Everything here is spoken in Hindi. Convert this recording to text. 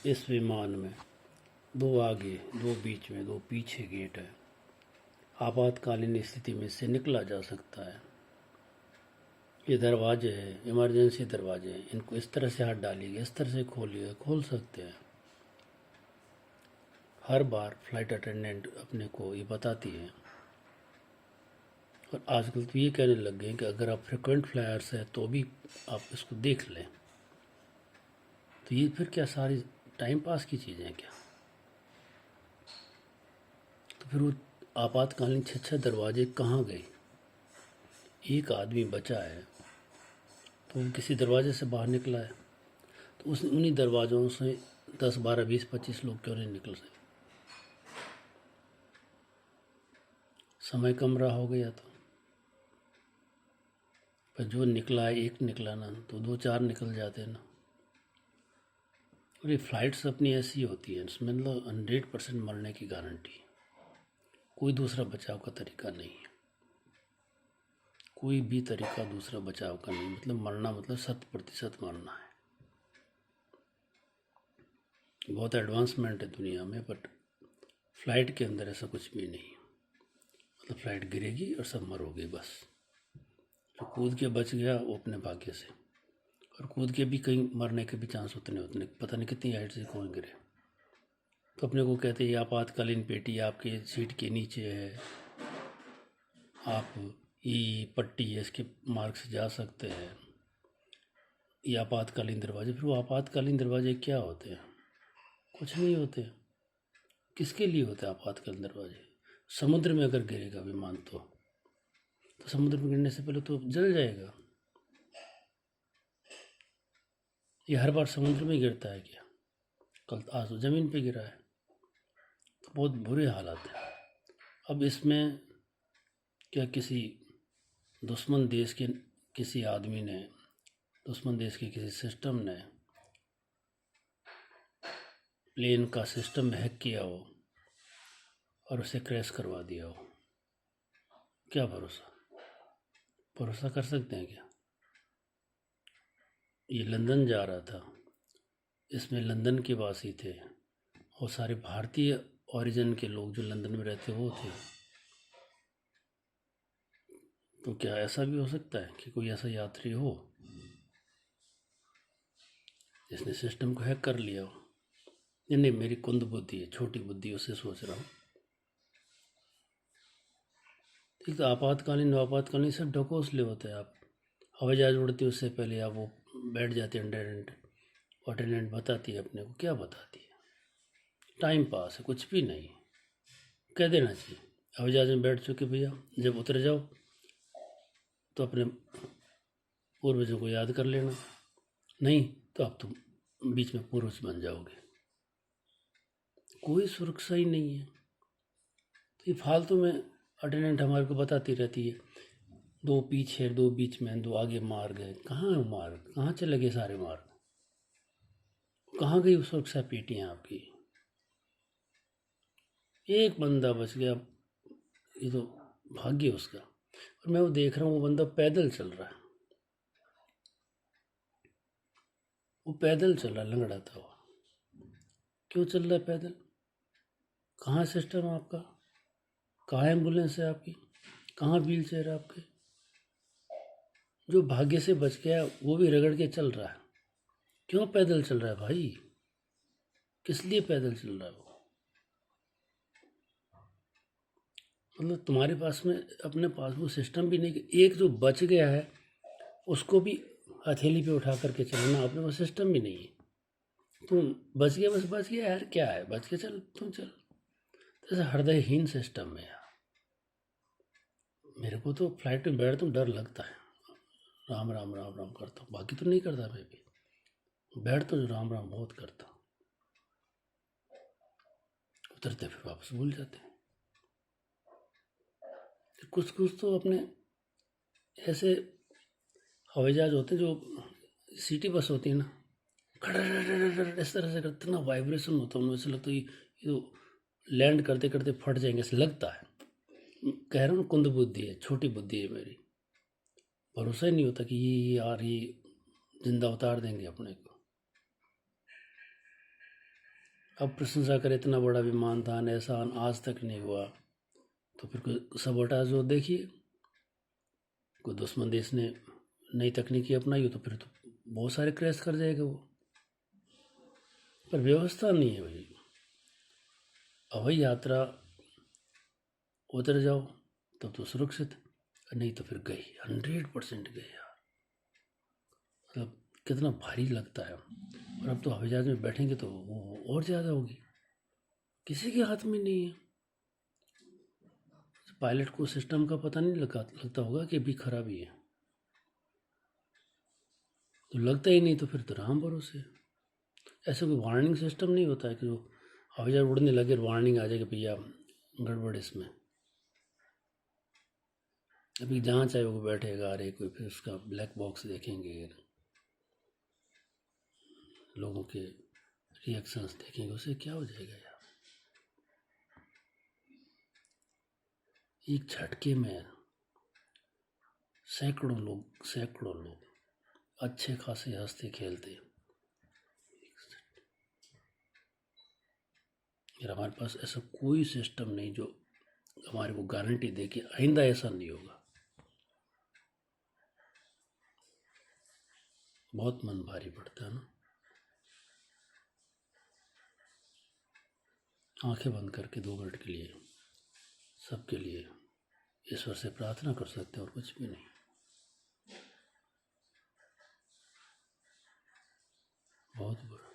इस विमान में दो आगे, दो बीच में, दो पीछे गेट है। आपातकालीन स्थिति में से निकला जा सकता है। ये दरवाजे हैं, इमरजेंसी दरवाजे हैं। इनको इस तरह से हाथ डालिएगा, इस तरह से खोलिएगा, खोल सकते हैं। हर बार फ्लाइट अटेंडेंट अपने को ये बताती है। और आजकल तो ये कहने लग गए हैं कि अगर आप फ्रिक्वेंट फ्लायर्स हैं तो भी आप इसको देख लें। तो ये फिर क्या सारी टाइम पास की चीज़ें हैं क्या? तो फिर वो आपातकालीन 6 दरवाजे कहाँ गए? एक आदमी बचा है तो वो किसी दरवाजे से बाहर निकला है, तो उस उन्हीं दरवाज़ों से 10, 12, 20, 25 लोग क्यों नहीं निकल रहे? समय कम रहा हो गया तो पर जो निकला है, एक निकला ना तो 2, 4 निकल जाते ना। और ये फ्लाइट्स अपनी ऐसी होती है, इसमें मतलब 100% मरने की गारंटी। कोई दूसरा बचाव का तरीका नहीं है। कोई भी तरीका दूसरा बचाव का नहीं, मतलब मरना मतलब 100% मरना है। बहुत एडवांसमेंट है दुनिया में, बट फ्लाइट के अंदर ऐसा कुछ भी नहीं है। मतलब फ्लाइट गिरेगी और सब मरोगे बस। जो कूद के बच गया वो अपने भाग्य से, और कूद के भी कहीं मरने के भी चांस उतने उतने, पता नहीं कितनी हाइट से कौन गिरे। तो अपने को कहते हैं ये आपातकालीन पेटी आपके सीट के नीचे है, आप ये पट्टी है, इसके मार्ग से जा सकते हैं। ये आपातकालीन दरवाजे, फिर वो आपातकालीन दरवाजे क्या होते हैं? कुछ नहीं होते। किसके लिए होते हैं आपातकालीन दरवाजे? समुद्र में अगर गिरेगा विमान तो समुद्र में गिरने से पहले तो जल जाएगा। ये हर बार समुद्र में गिरता है क्या? कल आज तो ज़मीन पे गिरा है। तो बहुत बुरे हालात हैं। अब इसमें क्या किसी दुश्मन देश के किसी आदमी ने, दुश्मन देश के किसी सिस्टम ने प्लेन का सिस्टम हैक किया हो और उसे क्रैश करवा दिया हो? क्या भरोसा? भरोसा कर सकते हैं क्या? ये लंदन जा रहा था, इसमें लंदन के वासी थे और सारे भारतीय ओरिजिन के लोग जो लंदन में रहते वो थे। तो क्या ऐसा भी हो सकता है कि कोई ऐसा यात्री हो जिसने सिस्टम को हैक कर लिया हो? नहीं, मेरी कुंद बुद्धि है, छोटी बुद्धि, उससे सोच रहा हूँ। ठीक, तो आपातकालीन सब ढकोसले होते हैं। आप हवाई जहाज उड़ती है उससे पहले आप वो बैठ जाते हैं अटेंडेंट, अटेंडेंट बताती है अपने को, क्या बताती है? टाइम पास है, कुछ भी नहीं। कह देना चाहिए हवाई जहाज में बैठ चुके भैया, जब उतर जाओ तो अपने पूर्वजों को याद कर लेना, नहीं तो आप तुम बीच में पूर्वज बन जाओगे। कोई सुरक्षा ही नहीं है। तो ये फालतू में अटेंडेंट हमारे को बताती रहती है, 2 पीछे, 2 बीच में, 2 आगे मार्ग है। कहाँ है मार्ग? कहाँ चले गए सारे मार्ग? कहाँ गई सुरक्षा पेटियाँ आपकी? एक बंदा बच गया, ये तो भाग्य उसका। और मैं वो देख रहा हूँ, वो बंदा पैदल चल रहा है, वो पैदल चल रहा है लंगड़ाता हुआ। क्यों चल रहा है पैदल? कहाँ सिस्टम है आपका? कहाँ एम्बुलेंस है आपकी? कहाँ व्हील चेयर है आपके? जो भाग्य से बच गया वो भी रगड़ के चल रहा है। क्यों पैदल चल रहा है भाई? किस लिए पैदल चल रहा है वो? मतलब तुम्हारे पास में, अपने पास वो सिस्टम भी नहीं कि एक जो बच गया है उसको भी हथेली पे उठा करके चलना। अपने पास सिस्टम भी नहीं है। तुम बच गया, बस बच गया यार, क्या है, बच के चल, तुम चल। जैसे हृदयहीन सिस्टम है यार। मेरे को तो फ्लाइट में बैठता हूँ डर लगता है, राम राम राम राम करता हूँ, बाकी तो नहीं करता। मैं भी बैठता हूँ राम राम बहुत करता हूँ, उतरते फिर वापस भूल जाते हैं। कुछ कुछ तो अपने ऐसे हवाई जहाज होते हैं जो सिटी बस होती है ना, खड़ इस तरह से करते, इतना वाइब्रेशन होता है उनमें से, लगता है ये तो लैंड करते करते फट जाएंगे ऐसे लगता है। कह रहा हूँ कुंद बुद्धि है, छोटी बुद्धि है मेरी। भरोसा ही नहीं होता कि ये यार ये जिंदा उतार देंगे अपने को। अब प्रशंसा करे इतना बड़ा विमान था, ऐसा आज तक नहीं हुआ, तो फिर कोई सबोटाज हो देखिए, कोई दुश्मन देश ने नई तकनीकी अपनाई हो तो फिर तो बहुत सारे क्रैश कर जाएगा वो। पर व्यवस्था नहीं है भाई। हवाई यात्रा उतर जाओ तब तो सुरक्षित, नहीं तो फिर गई, 100% गई यार। मतलब कितना भारी लगता है। और अब तो हवाई जहाज में बैठेंगे तो वो और ज़्यादा होगी, किसी के हाथ में नहीं है। पायलट को सिस्टम का पता नहीं लगता होगा कि अभी खराबी है, तो लगता ही नहीं, तो फिर तो राम भरोसे। ऐसा कोई वार्निंग सिस्टम नहीं होता है कि जो हवाई जहाज उड़ने लगे वार्निंग आ जाए कि भैया गड़बड़ इसमें। अभी जहाँ चाहे वो बैठेगा, अरे कोई, फिर उसका ब्लैक बॉक्स देखेंगे, लोगों के रिएक्शंस देखेंगे, उससे क्या हो जाएगा यार। एक झटके में सैकड़ों लोग अच्छे खासे हंसते खेलते। यार हमारे पास ऐसा कोई सिस्टम नहीं जो हमारे को गारंटी दे कि आइंदा ऐसा नहीं होगा। बहुत मन भारी पड़ता है ना। आंखें बंद करके 2 मिनट के लिए सबके लिए ईश्वर से प्रार्थना कर सकते हैं, और कुछ भी नहीं। बहुत बुरा।